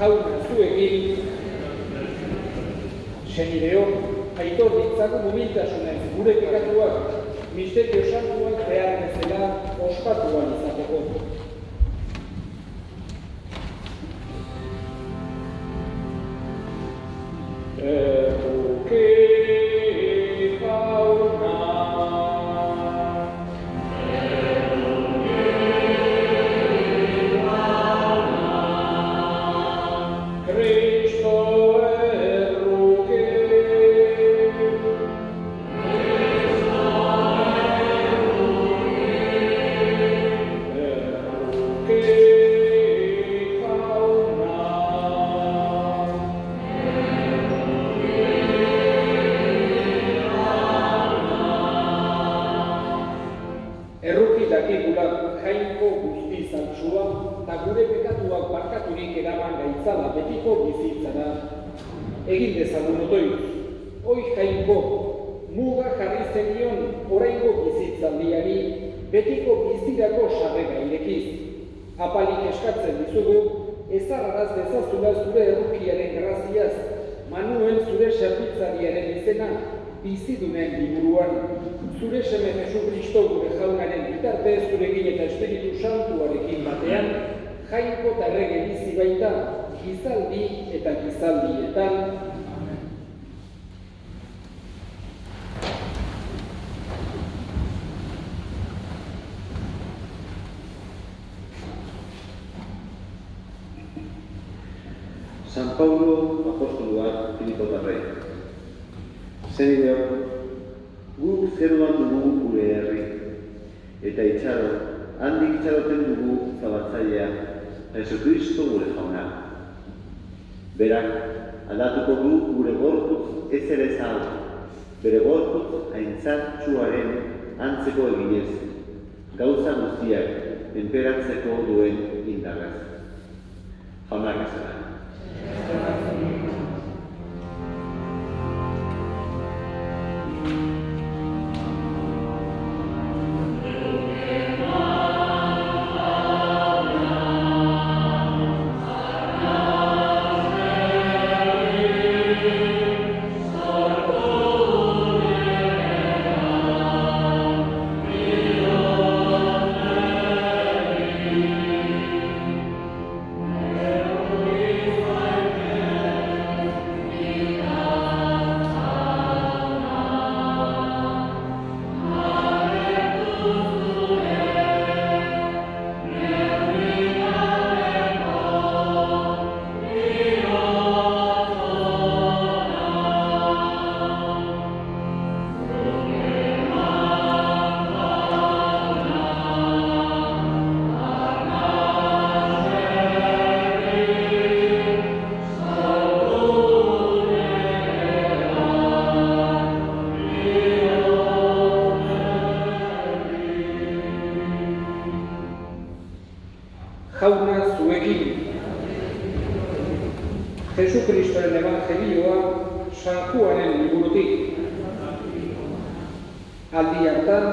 jauna zuekin, senideok, aitor ditzagun humiltasunez gure pekatuak, misterio santuak behar bezala ospatuan izateko. Jainko guzti zantzua, eta gure pekatuak barkaturik eraman gaitzala betiko bizitzara. Egin dezagun otoitz, hoi jainko, muga jarri zenion oraingo bizitzaldiari, betiko bizirako sarrera irekiz. Apalik eskatzen dizugu, ezarraraz dezazula zure errukiaren graziaz, Manuel zure zerbitzariaren izena, bizidunen liburuan. Zure seme Jesu Kristo gure jaunaren bitarte, zurekin eta Espiritu Santuarekin batean, jainko eta errege bizi baita, gizaldi eta gizaldietan. San Paulo apostoluak Filipotarrei. Senideok, guk zeruan dugu gure herri, eta itxaro, handik itxaroten dugu zabatzailea, Jesucristo gure jauna. Berak, aldatuko du gure gorputz ez ere zahal, bere gorputz aintzatsuaren antzeko eginez, gauza guztiak enperatzeko duen indarraz. Jaunak ezera. Jauna zuekin. Jesu Kristoren evangelioa San Juanen liburutik. Aldi hartan,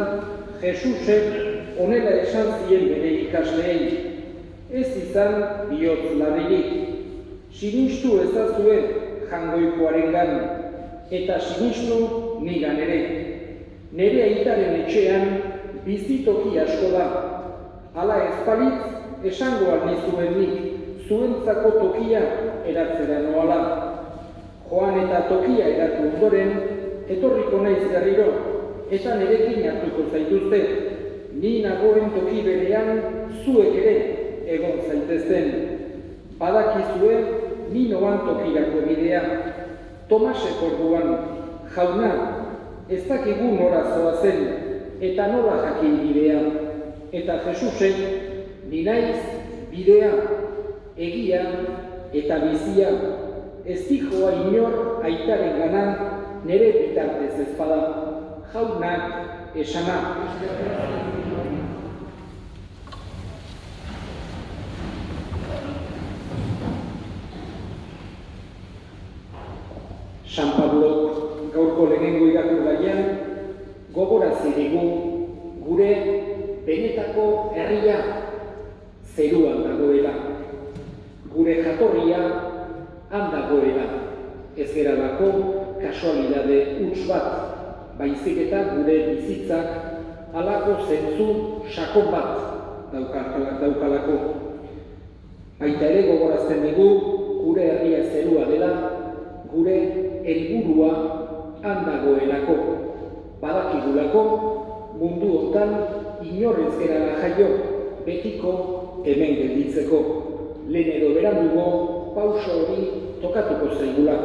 Jesusek honela esan zien bere ikasleei, ez izan bihotz larririk, sinistu ezazue jangoikoarengan, eta sinistu nigan ere. Nere aitaren etxean bizitoki asko da, hala ez balitz, esango aldizuen nik, zuentzako tokia eratzera noala. Joan eta tokia eratu ondoren, etorriko naiz berriro, eta nerekin hartuko zaituzte. Ni nagoen toki berean, zuek ere egon zaitezten. Badakizue, ni noan tokirako bidea. Tomasek orduan, jauna, ez dakigu nora zoazen, eta nola jakin bidea. Eta Jesusek, ni naiz bidea, egia eta bizia, ez dijoa inor aitaren gana, nere bitartez ezpada, jaunak esana. San Pablok gaurko lehenengo irakurgaian gogorarazi digu gure benetako herria zeruan dagoela. Gure gure jatorria han dagoela. Ez geralako kasualidade huts bat, baizik eta gure bizitzak halako zentzu sakon bat daukalako. Baita ere gogorazten digu gure herria zerua dela, gure helburua han dagoelako. Badakigulako mundu hontan inor ez gerala jaio, betiko hemen gelditzeko. Lehen edo berandugo pauso hori tokatuko zaigula.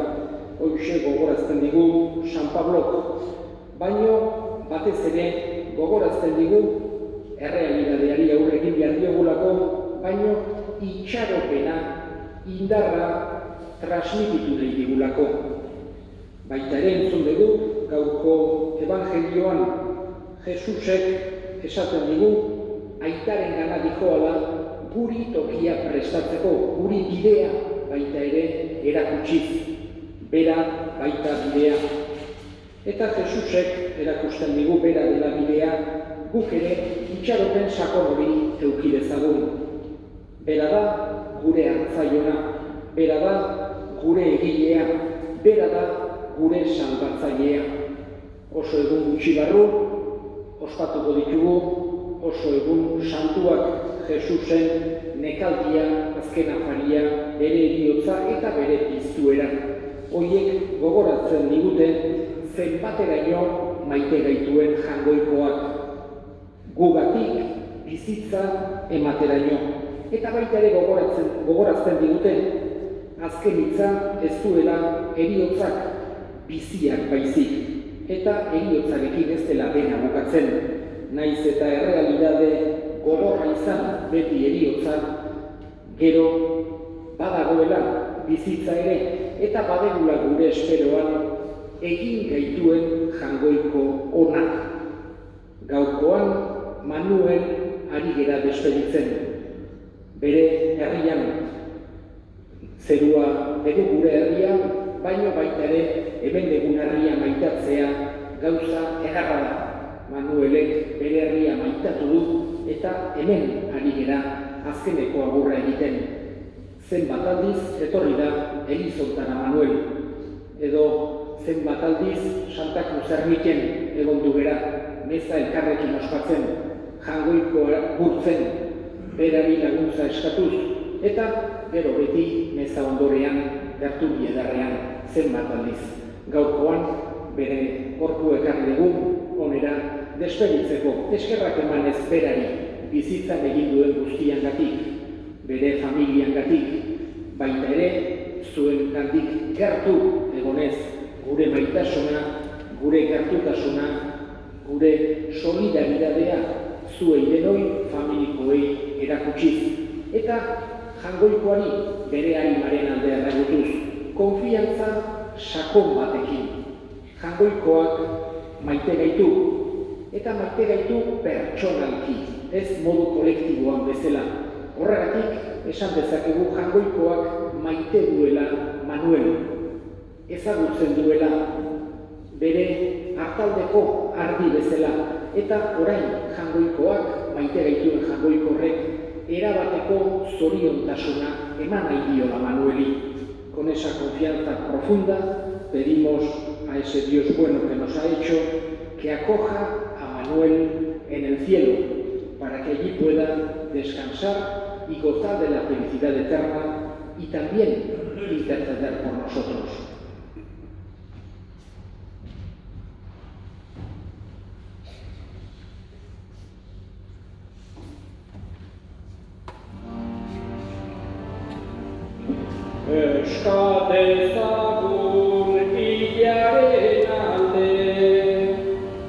Hoxe gogorazten digu San Pablok. Baino batez ere gogorazten digu errealidadeari aurre egin behar diogulako, baino itxaropena, indarra transmititu nahi digulako. Baita ere entzun dugu gaurko evangelioan Jesusek esaten digu aitaren gana dijoala guri tokia prestatzeko, guri bidea baita ere erakutsiz, bera baita bidea. Eta Jesusek erakusten digu bera dela bidea, guk ere itxaropen sakon hori eduki dezagun. Bera da gure hartzaiona, bera da gure egilea, bera da gure salbatzailea. Oso egun gutxi barru, ospatuko ditugu, oso egun santuak Jesusen nekaldia, azken afaria, bere heriotza eta bere piztuera. Horiek gogoratzen digute zenbateraino maite gaituen jangoikoak. Gugatik bizitza emateraino. Eta baita ere gogorazten digute azken hitza ez duela heriotzak biziak baizik. Eta heriotzarekin ez dela dena bukatzen. Naiz eta errealidade gogorra izan beti heriotza, gero badagoela bizitza ere, eta badegula gure esperoan egin gaituen jangoiko onak. Gaurkoan Manuel ari gera despeditzen. Bere herrian, zerua dugu gure herrian, baino baita ere hemen dugun herria maitatzea gauza egarra da. Manuelek bere herria maitatu du eta hemen ari gera azkeneko agurra egiten. Zenbat aldiz etorri da Elizontara Manuel, edo zenbat aldiz Santa Cruz ermiken egon du gera, meza elkarrekin ospatzen, jangoiko gurtzen, berari laguntza eskatuz, eta gero beti meza ondorean, gerturi edarrean, zenbat aldiz. Gaurkoan bere gorpu ekarri dugu, onera despeditzeko, eskerrak emanez berari, bizitzan egin duen guztiangatik, bere familiangatik, baita ere zuen gandik gertu egonez, gure maitasuna, gure gertutasuna, gure solidaridadea zuei denoi familikoei erakutsiz. Eta jangoikoari bere arimaren alde erragutuz, konfiantza sakon batekin. Jangoikoak maite gaitu, eta maite gaitu pertsonalki, ez modu kolektiboan bezala. Horregatik esan dezakegu jangoikoak maite duela Manuel, ezagutzen duela bere hartaldeko ardi bezala, eta orain jangoikoak maite gaituen jangoikorrek erabateko zoriontasuna eman nahi diola Manueli. Con esa confianza profunda pedimos a ese Dios bueno que nos ha hecho que acoja a Manuel en el cielo para que allí pueda descansar y gozar de la felicidad eterna y también interceder por nosotros. Euska dezagun hilaren alde,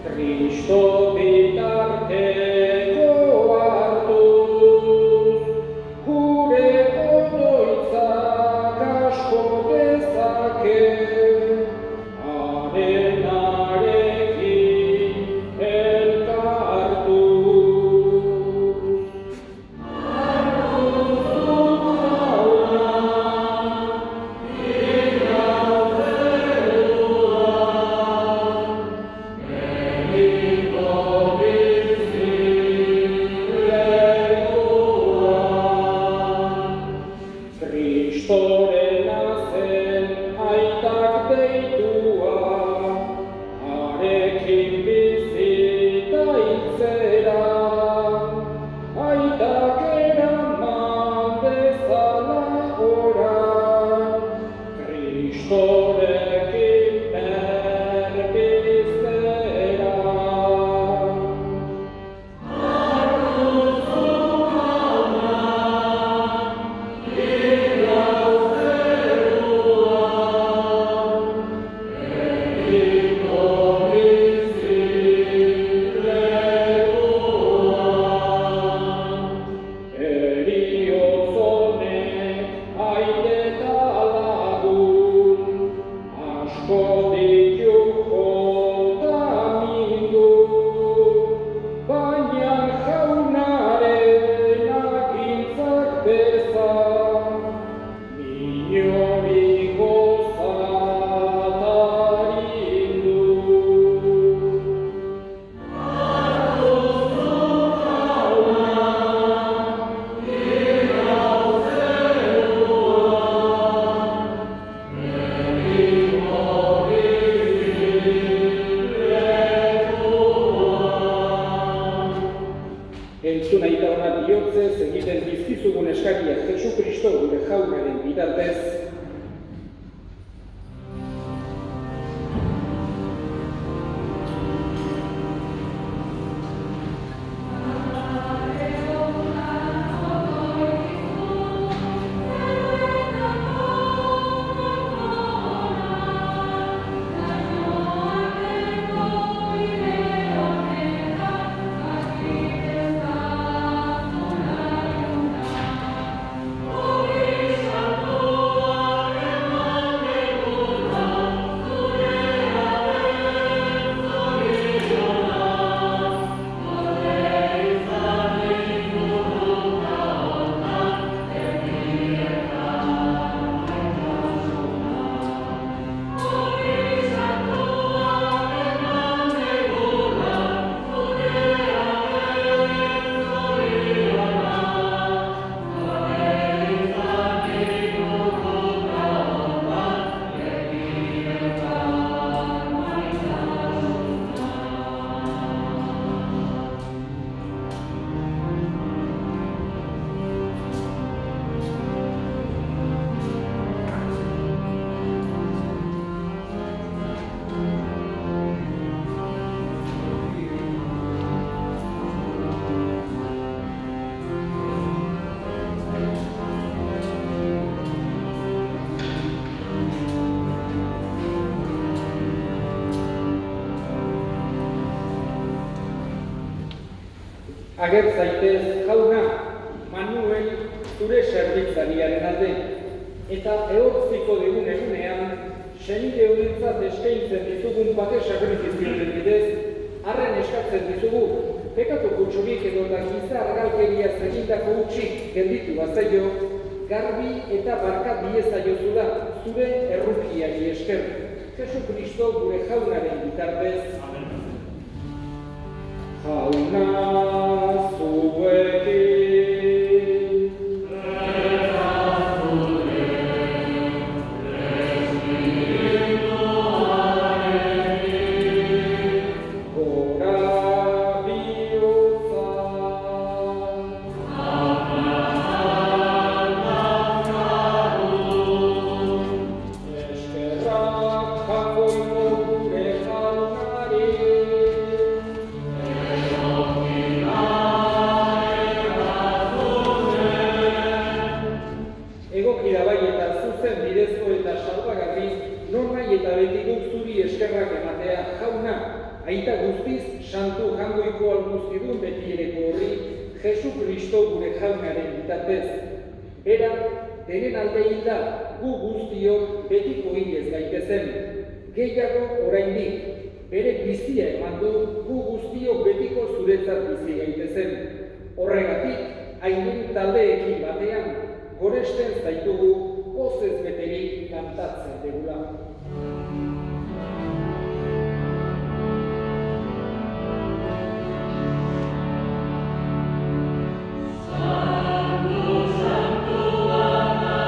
Kristo bitarteko hartuz, gure ondoitzak asko dezake, arenarekin elkartuz. Amen. Kristorena zen aitak deitua, harekin bizita hiltzera, aitak eraman dezala oran, Kristorekin berbiztera. Entzun aita hona bihotzez egiten bizkizugun eskaria Jesu Kristo gure jaunaren bitartez. Ager zaitez, jauna, Manuel, zure zerbitzariaren alde, eta ehortziko digun egunean, senide honentzat eskaintzen ditugun bake sakrifizioen bidez, arren eskatzen ditugu, pekatu kutsurik edo eta giza argalkeria egindako utxik gelditu bazaio, garbi eta barka diezaiozula zure errukiari esker. Jesu Kristo gure jaunaren bitartez. Jauna zuekin. Aita guztiz, santu jangoiko alguztidun betireko horri, Jesu Kristo gure jaunaren bitartez. Bera, denen alde hilda, gu guztiok betiko hilez gaitezen. Gehiago oraindik, bere bizia eman du, gu guztiok betiko zuretzat bizi gaitezen. Horregatik, hainen taldeekin batean, goresten zaitugu, pozez beterik kantatzen degula. Santo, Santo, Ana,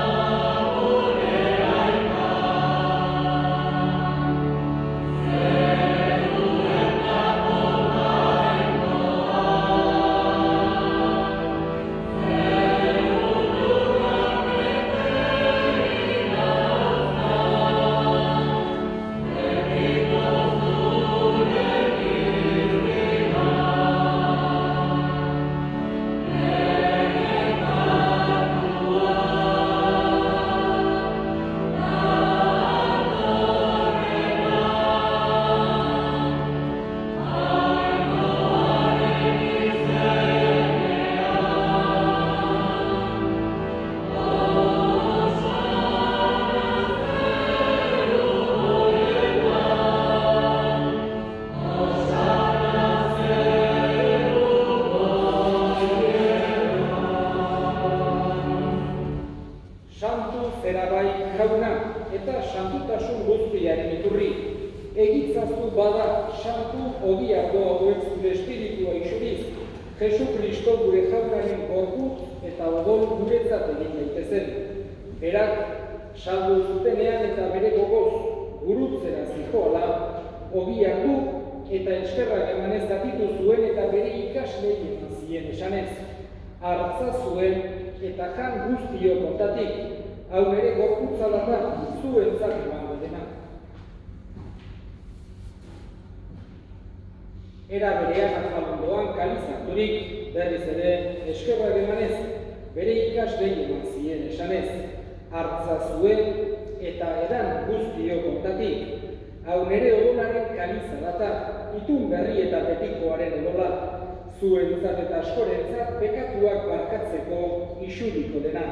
jauna eta santutasun guztiaren iturri. Egitzazu bada santu ogiardo hauek zure espiritua isuriz, Jesu Kristo gure jaunaren gorputz eta odol guretzat egin daitezen. Berak, saldu zutenean eta bere gogoz gurutzera zijoala, ogiardu eta eskerrak emanez zatitu zuen eta bere ikaslei eman zien esanez. Hartza zuen eta jan guztio kontatik, hau nere gorputzala da zuentzat emango dena. Era berean azamundoan kalizaturik, berriz ere eskerrak emanez, bere ikaslei eman zien esanez. Hartza zuen eta edan guztio kontatik, hau nere odolaren kalizala da, itun berri eta betikoaren odola, zuentzat eta askorentzat pekatuak barkatzeko isuriko dena.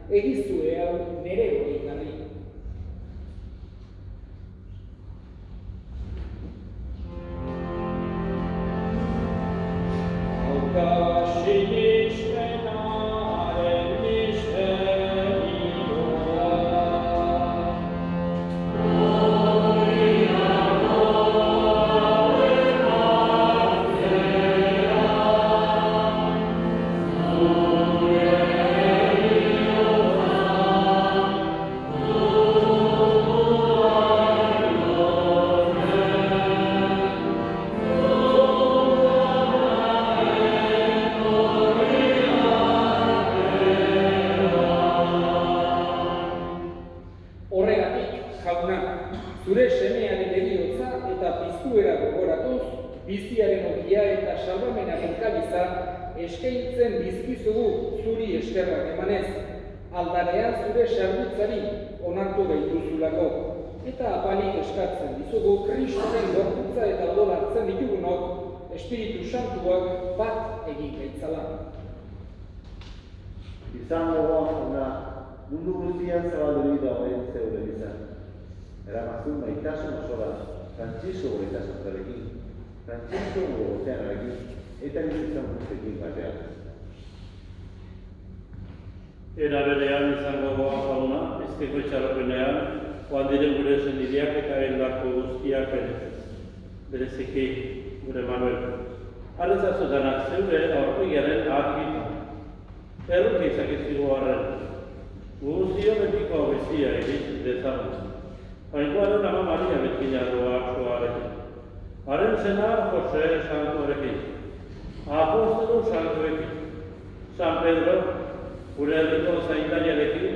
Egizue hau nere hori garri. Zure semearen heriotza eta piztuera gogoratuz, biziaren ogia eta salvamenaren kaliza eskaintzen dizkizugu zuri eskerrak emanez, aldarean zure sardutzari onartu gaituzulako, eta apalik eskatzen dizugu Kristoren gorputza eta odol hartzen ditugunok, Espiritu Santuak bat egin gaitzala. Izango da, mundu guztian zabaldurik dagoen zeure izan. Eramazun maitasun osoa, Frantzisko gaitasunarekin, Frantzisko gogoteanarekin, eta bizitzan guztekin batean. Era berean izango goa jauna, ezteko itxaropenean, oan diren gure senideak eta eldako guztiak bereziki gure Manuel. Arrezazudanak zeure aurpegiaren argitan. Erruki izakizkigu arren. Guztio betiko bizia egin dezagun. Jainkoaren ama Maria betinaroa arzuarekin. Haren zena Jose Santuarekin. Apostolu Santuekin. San Pedro, gure herriko zaindariarekin,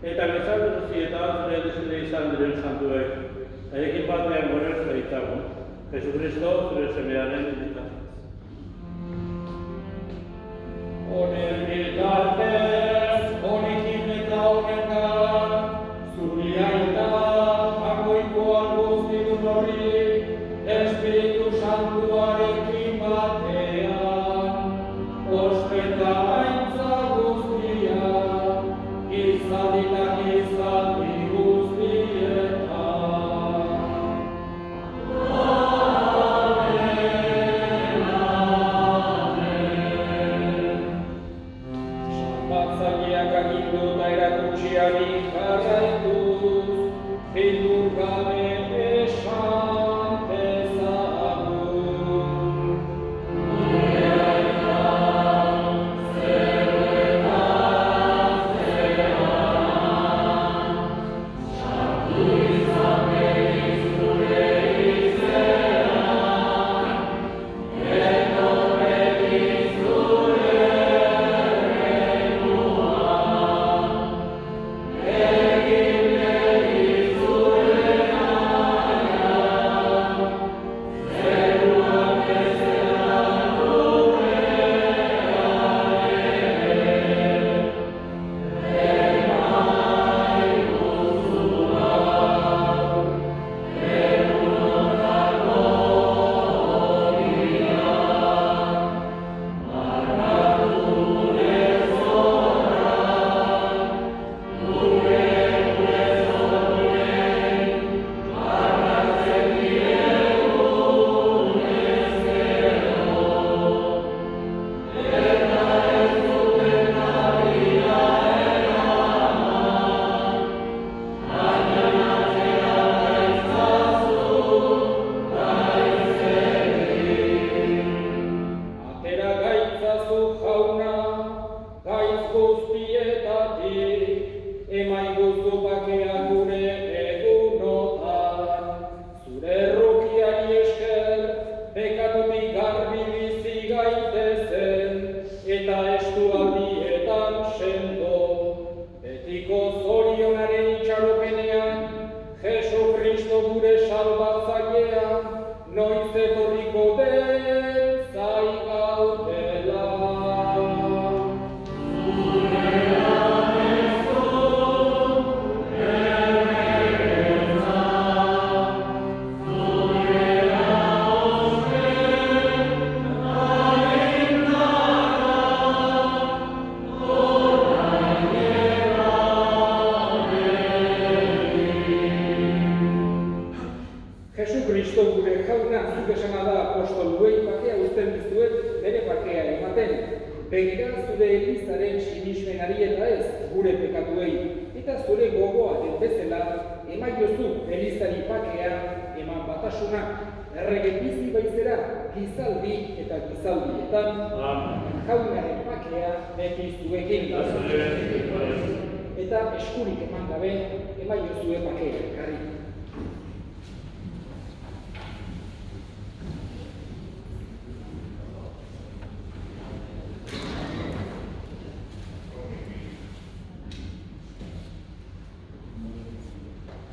eta gizarte guztietan zure desende izan diren santuek. Haiekin batean gorez zaitagun, Jesucristo zure semearen inditatez. Honen bitartez, honekin eta honetan, zuria eta jagoikoan guztidun hori, Espiritu Santuarekin batean, ospeta aintza guztia, izaditak izadi guztietan. Batzaileak agindu eta erakutsiari jarraituz, bildur gabe esan dezagun. Egin Kristo gure salbatzailea, noiz etorriko den zai gaudela. Jesucristo gure jauna, zuk esana da apostoluei bakea uzten dizuet bere bakea ematen. Begira zure Elizaren sinismenari eta ez gure pekatuei, eta zure gogoaren bezala emaiozu Elizari bakea eman batasuna. Errege bizi baizera, gizaldi eta gizaldietan, jaunaren bakea beti zuekin. Eta eskurik eman gabe emaiozue bakea ekarri.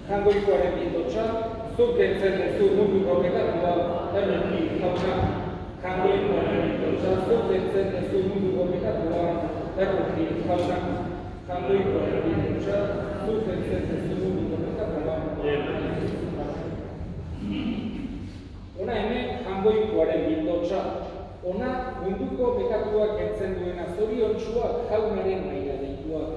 Jangoikoaren bildotxa, zuk kentzen duzu munduko pekatua, erreki jauna. Jangoikoaren bildotxa, zuk kentzen duzu munduko pekatua, erreki jauna. Jangoikoaren bildotxa, zuk kentzen duzu munduko pekatua, erreki jauna. Ona hemen jangoikoaren bildotxa. Ona munduko pekatua kentzen duena zoriontsuak jaunaren maila deituak.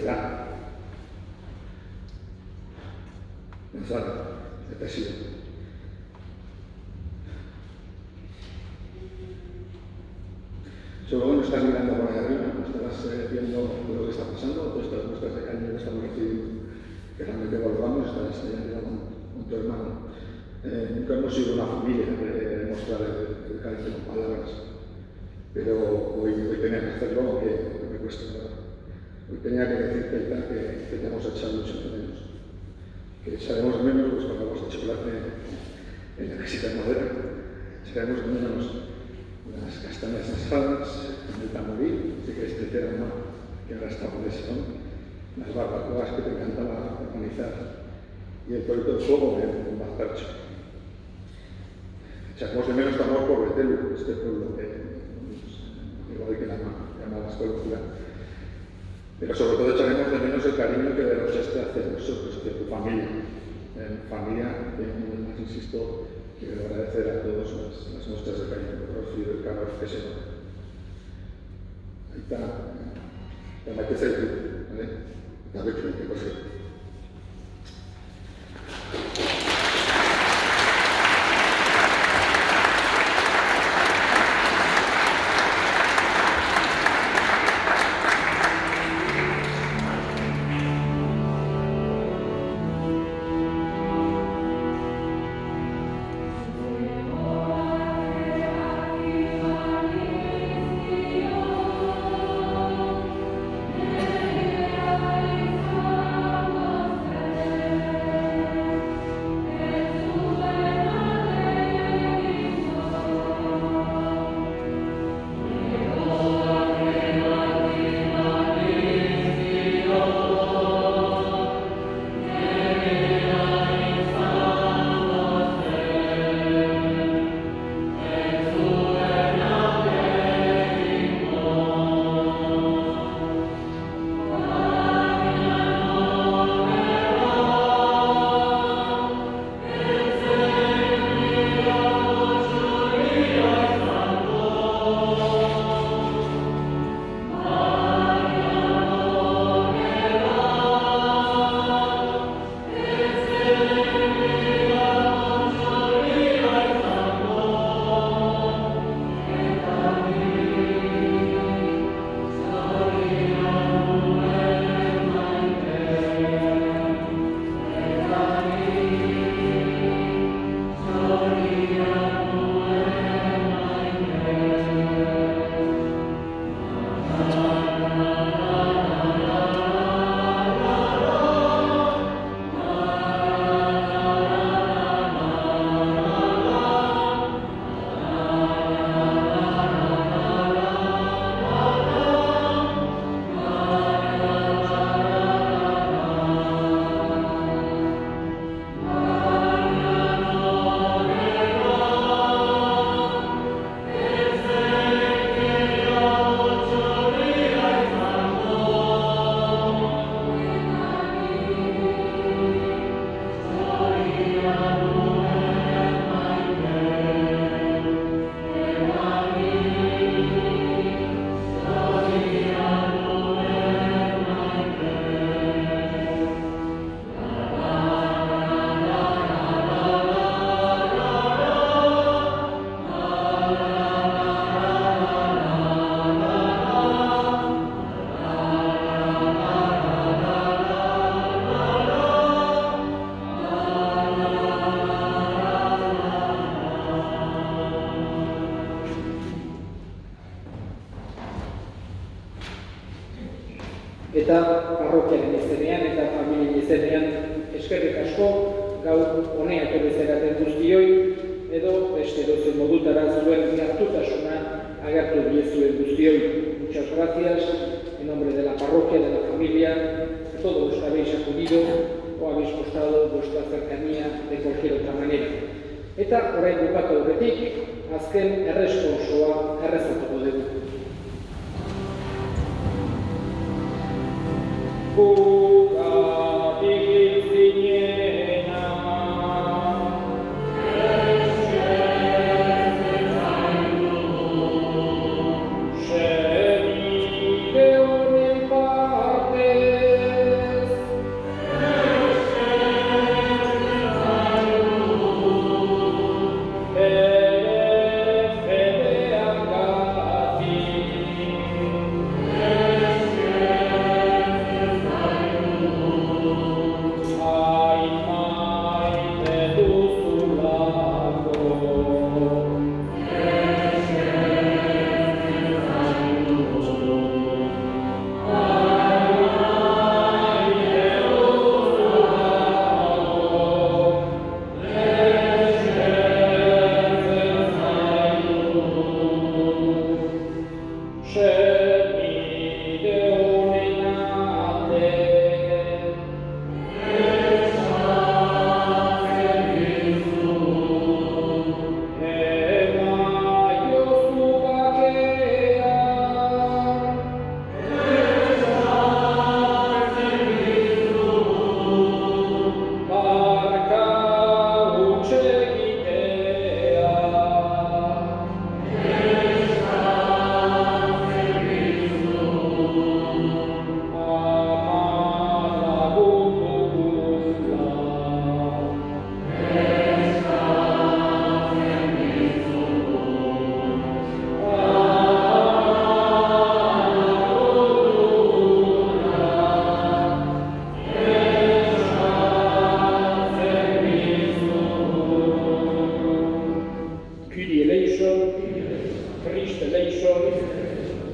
baita. Gonzalo, eta zio. Solo bueno, estás mirando por ahí arriba, estás viendo lo que está pasando, todas estas muestras de cariño que estamos recibiendo, que realmente valoramos, estás ahí arriba con tu hermano. Nunca hemos sido una familia de demostrar el cariño con palabras, pero hoy tenía que hacerlo, aunque me cuesta, ¿verdad? Hoy tenía que decirte que te hemos echado mucho de menos, que echaremos de menos pues, cuando hemos hecho chocolate en la casita de madera, echaremos de menos las castañas asadas, el tamurí, sí que este tema que ahora está por eso, las barbacoas que te encantaba organizar y el torito de fuego en Bazarcho. Echamos de menos tu amor por Betelu, este pueblo que igual que llamabas Colombia, pero sobre todo echaremos de menos el cariño que derrochaste hacia nosotros, hacia tu familia. Familia que, más insisto, quiero agradecer a todos las muestras de cariño que hemos recibido el calor que se nota. Ahí está, te metes el club, ¿vale? La vez que por cierto. Eta parrokiaren izenean eta familien izenean eskerrik asko gaur honea etorri zareten guztioi edo beste edozein modutara zuen gertutasuna agertu diezuen guztioi. Muchas gracias en nombre de la parroquia, de la familia, a todos los que habéis acudido o habéis mostrado vuestra cercanía de cualquier otra manera. Eta orain bukatu aurretik, azken erresponsoa errezatuko dugu. Parte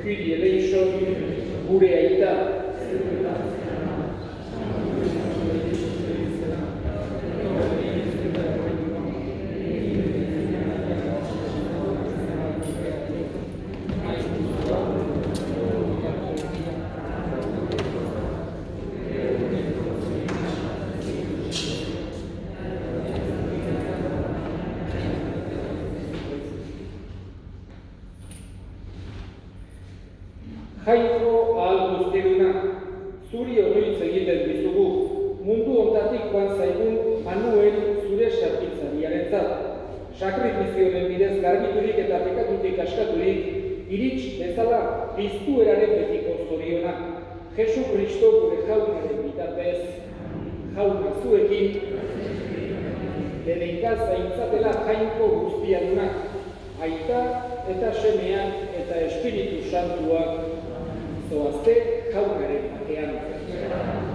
Kyrie eleison, gure aita. Jainko ahal guztieduna, zuri otoitz egiten dizugu, mundu hontatik joan zaigun Manuel zure sarkitzariarentzat. Sakrifizioaren bidez garbiturik eta pekatutik askaturik, irits bezala piztueraren betiko zoriona. Jesu Kristo gure jaunaren bitartez, jauna zuekin, bere ikaz zaintzatela jainko guztiadunak, aita eta semeak eta Espiritu Santuak zoazte jaunaren batean.